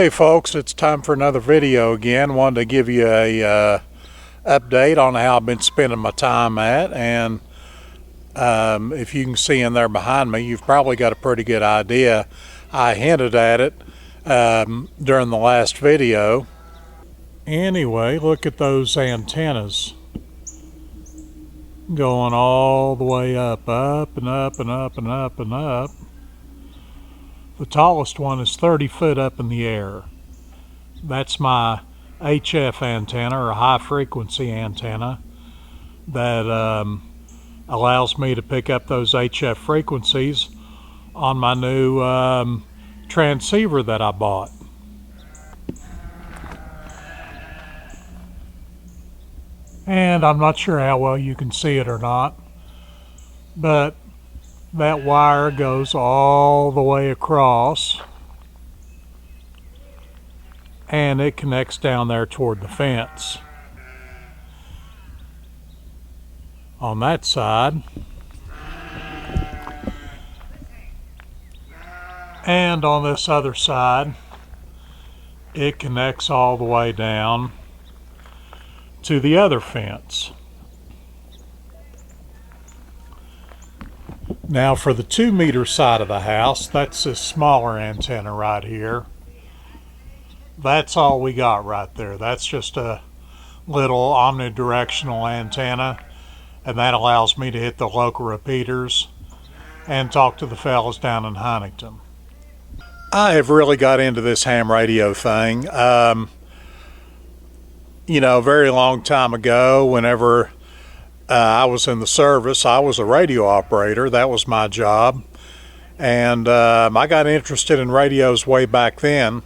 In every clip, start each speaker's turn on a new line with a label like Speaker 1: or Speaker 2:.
Speaker 1: Hey folks, it's time for another video again. Wanted to give you a update on how I've been spending my time at, and if you can see in there behind me, you've probably got a pretty good idea. I hinted at it during the last video. Anyway, look at those antennas going all the way up and up and up and up and up. The tallest one is 30 foot up in the air. That's my HF antenna, or high frequency antenna, that allows me to pick up those HF frequencies on my new transceiver that I bought. And I'm not sure how well you can see it or not, but that wire goes all the way across and it connects down there toward the fence on that side. And on this other side, it connects all the way down to the other fence. Now for the 2 meter side of the house, that's this smaller antenna right here. That's all we got right there. That's just a little omnidirectional antenna, and that allows me to hit the local repeaters and talk to the fellas down in Huntington. I have really got into this ham radio thing. You know, a very long time ago, whenever I was in the service, I was a radio operator. That was my job. And I got interested in radios way back then.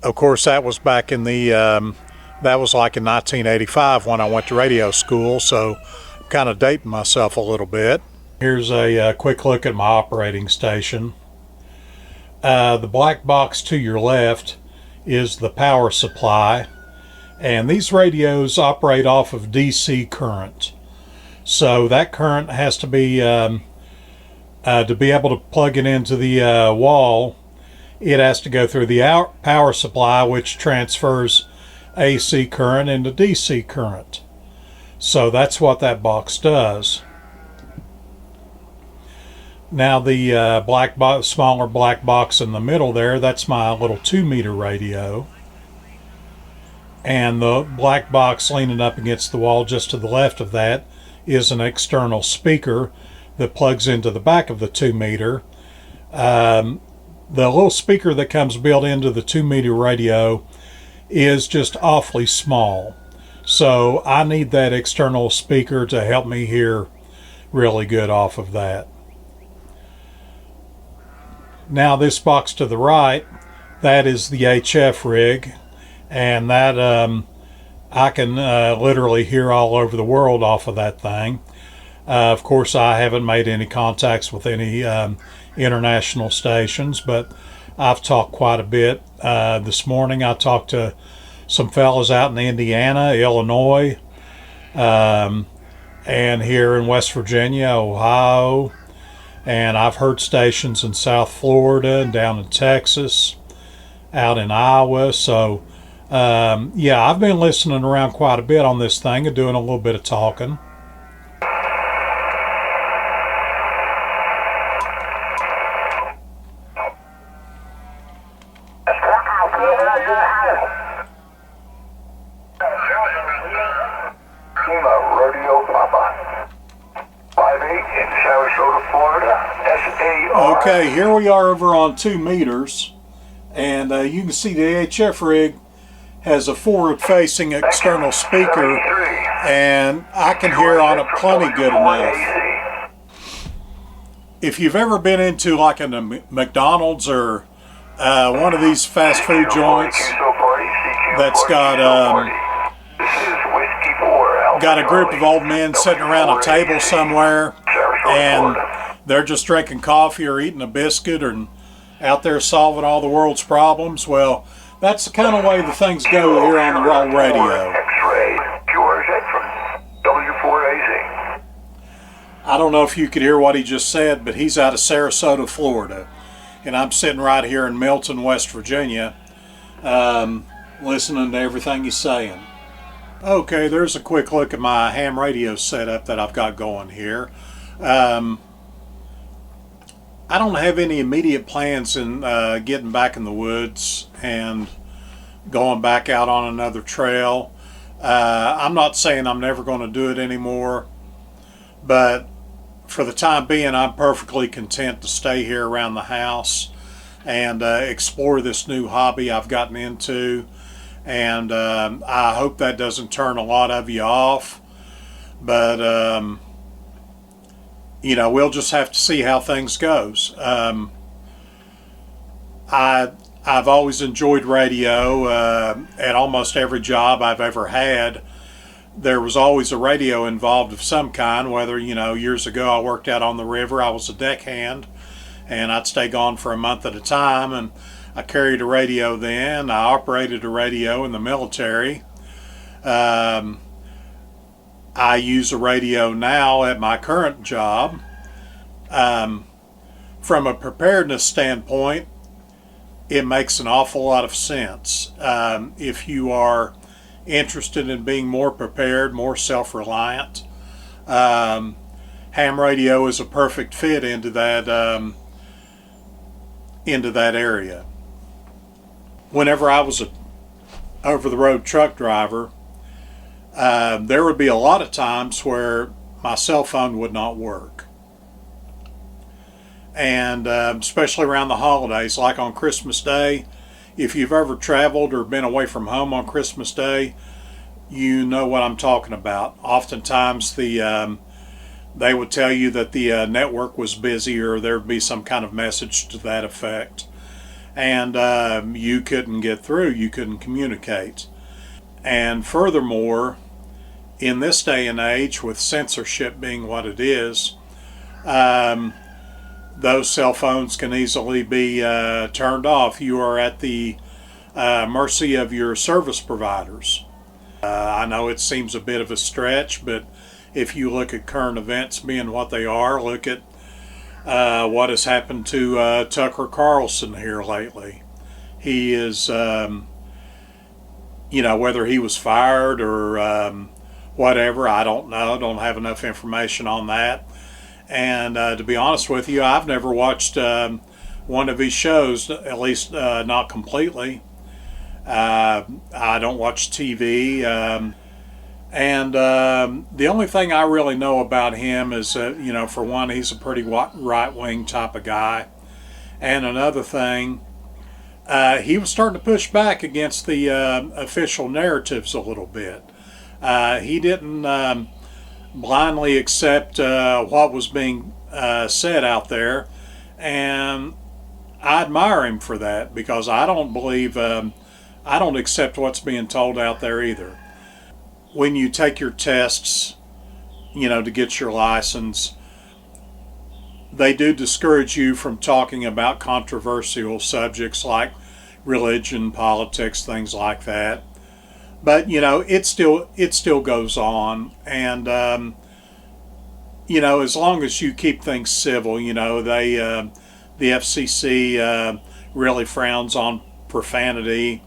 Speaker 1: Of course, that was back in the, that was like in 1985 when I went to radio school. So I'm kind of dating myself a little bit. Here's a quick look at my operating station. The black box to your left is the power supply. And these radios operate off of DC current. So that current has to be able to plug it into the wall, it has to go through the power supply, which transfers AC current into DC current. So that's what that box does. Now the black box, smaller black box in the middle there, that's my little 2 meter radio. And the black box leaning up against the wall just to the left of that is an external speaker that plugs into the back of the 2 meter. The little speaker that comes built into the 2 meter radio is just awfully small. So I need that external speaker to help me hear really good off of that. Now this box to the right, that is the HF rig. And that I can literally hear all over the world off of that thing. Of course, I haven't made any contacts with any international stations, but I've talked quite a bit. This morning I talked to some fellas out in Indiana, Illinois, and here in West Virginia, Ohio, and I've heard stations in South Florida and down in Texas, out in Iowa. So yeah, I've been listening around quite a bit on this thing and doing a little bit of talking. Okay, here we are over on 2 meters, and you can see the HF rig has a forward-facing external speaker, and I can hear on it plenty good enough. If you've ever been into like a McDonald's or one of these fast food joints that's got a group of old men sitting around a table somewhere, and they're just drinking coffee or eating a biscuit and out there solving all the world's problems, well, that's the kind of way the things go here on the Raw Radio. I don't know if you could hear what he just said, but he's out of Sarasota, Florida. And I'm sitting right here in Milton, West Virginia. listening to everything he's saying. Okay, there's a quick look at my ham radio setup that I've got going here. Um, I don't have any immediate plans in getting back in the woods and going back out on another trail. I'm not saying I'm never going to do it anymore, but for the time being, I'm perfectly content to stay here around the house and explore this new hobby I've gotten into. And I hope that doesn't turn a lot of you off, but we'll just have to see how things goes. I've always enjoyed radio. At almost every job I've ever had, there was always a radio involved of some kind. Whether, years ago I worked out on the river, I was a deckhand, and I'd stay gone for a month at a time, and I carried a radio then. I operated a radio in the military. I use a radio now at my current job. From a preparedness standpoint, it makes an awful lot of sense. If you are interested in being more prepared, more self-reliant, ham radio is a perfect fit into that area. Whenever I was a over-the-road truck driver, there would be a lot of times where my cell phone would not work. And especially around the holidays, like on Christmas Day, if you've ever traveled or been away from home on Christmas Day, you know what I'm talking about. Oftentimes they would tell you that the network was busy, or there would be some kind of message to that effect. And you couldn't get through, you couldn't communicate. And furthermore, in this day and age, with censorship being what it is, those cell phones can easily be turned off. You are at the mercy of your service providers. I know it seems a bit of a stretch, but if you look at current events being what they are, look at what has happened to Tucker Carlson here lately. He is, whether he was fired or whatever, I don't know. I don't have enough information on that. And to be honest with you, I've never watched one of his shows, at least not completely. I don't watch TV. And the only thing I really know about him is, for one, he's a pretty right-wing type of guy. And another thing, he was starting to push back against the official narratives a little bit. He didn't blindly accept what was being said out there. And I admire him for that, because I don't believe, I don't accept what's being told out there either. When you take your tests, to get your license, they do discourage you from talking about controversial subjects like religion, politics, things like that. But it still goes on, and as long as you keep things civil, the FCC really frowns on profanity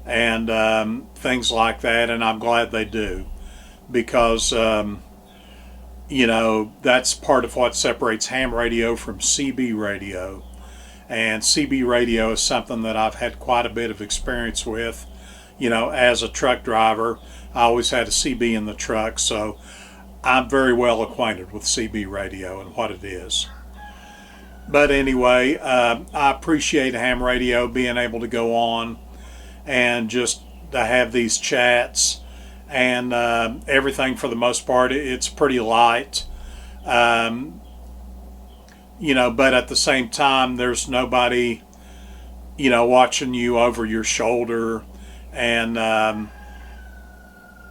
Speaker 1: and things like that, and I'm glad they do, because that's part of what separates ham radio from CB radio. And CB radio is something that I've had quite a bit of experience with. As a truck driver, I always had a CB in the truck, so I'm very well acquainted with CB radio and what it is. But anyway, I appreciate ham radio being able to go on and just to have these chats, and everything for the most part, it's pretty light. But at the same time, there's nobody, watching you over your shoulder, and are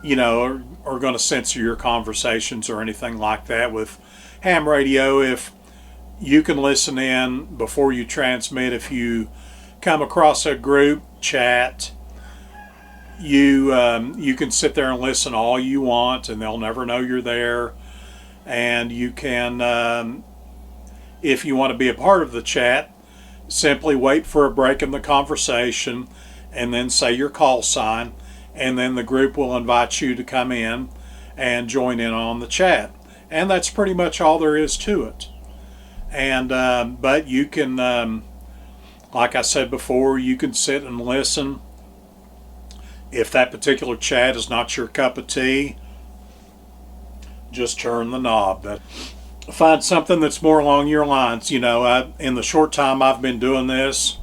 Speaker 1: going to censor your conversations or anything like that. With ham radio, if you can listen in before you transmit, if you come across a group chat, you can sit there and listen all you want, and they'll never know you're there. And you can, if you want to be a part of the chat, simply wait for a break in the conversation and then say your call sign, and then the group will invite you to come in and join in on the chat. And that's pretty much all there is to it. And but you can, like I said before, you can sit and listen. If that particular chat is not your cup of tea, just turn the knob. Find something that's more along your lines. You know, in the short time I've been doing this,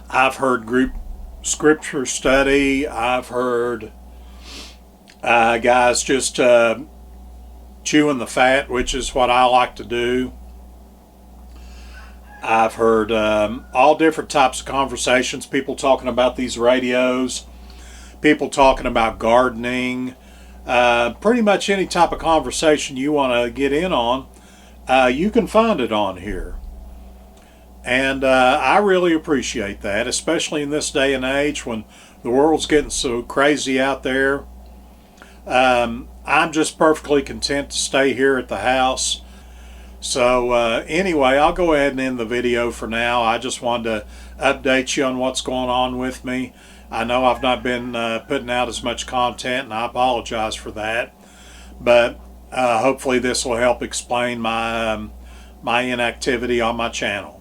Speaker 1: I've heard group scripture study. I've heard guys just chewing the fat, which is what I like to do. I've heard all different types of conversations, people talking about these radios, people talking about gardening, pretty much any type of conversation you want to get in on, you can find it on here. And I really appreciate that, especially in this day and age when the world's getting so crazy out there. I'm just perfectly content to stay here at the house. So anyway, I'll go ahead and end the video for now. I just wanted to update you on what's going on with me. I know I've not been putting out as much content, and I apologize for that. But hopefully this will help explain my inactivity on my channel.